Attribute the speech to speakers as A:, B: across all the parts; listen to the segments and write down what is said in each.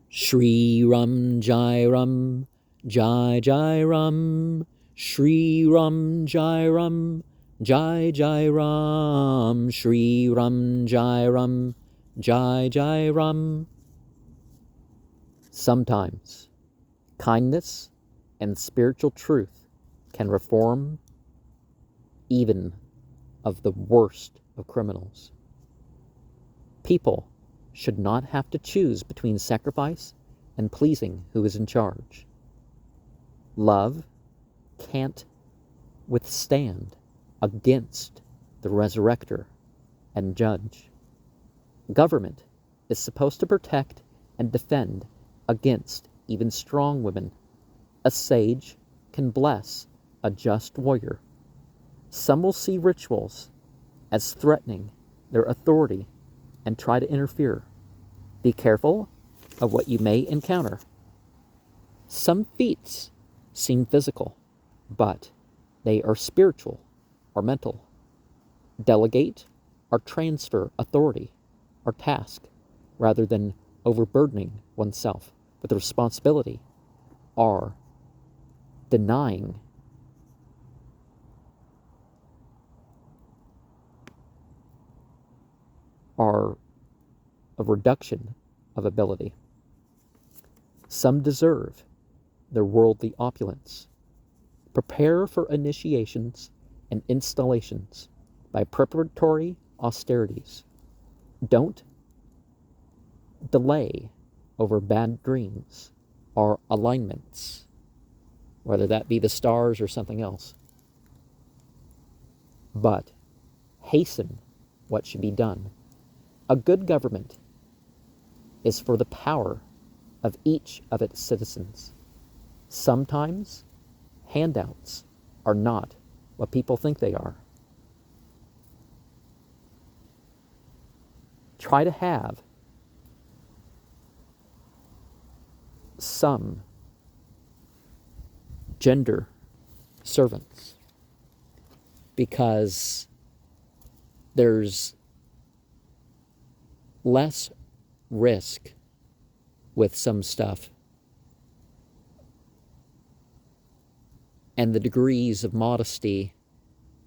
A: Shri Ram Jai Ram, Jai Jai Ram, Shri Ram Jai Ram, Jai Jai Ram, Shri Ram Jai Ram, Jai Jai Ram. Sometimes kindness and spiritual truth can reform even of the worst of criminals. People should not have to choose between sacrifice and pleasing who is in charge. Love can't withstand against the resurrector and judge. Government is supposed to protect and defend against even strong women. A sage can bless a just warrior. Some will see rituals as threatening their authority and try to interfere. Be careful of what you may encounter. Some feats seem physical, but they are spiritual or mental. Delegate or transfer authority or task rather than overburdening oneself with responsibility or denying are a reduction of ability. Some deserve their worldly opulence. Prepare for initiations and installations by preparatory austerities. Don't delay over bad dreams or alignments, whether that be the stars or something else. But hasten what should be done. A good government is for the power of each of its citizens. Sometimes handouts are not what people think they are. Try to have some gender servants because there's less risk with some stuff, and the degrees of modesty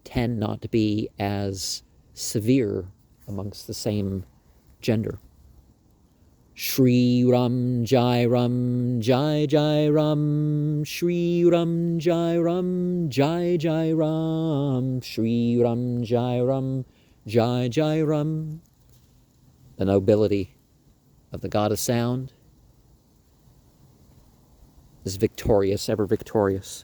A: tend not to be as severe amongst the same gender. Shri Ram Jai Ram, Jai Jai Ram, Shri Ram Jai Ram, Jai Jai Ram, Shri Ram Jai Ram, Jai Jai Ram. The nobility of the God of Sound is victorious, ever victorious.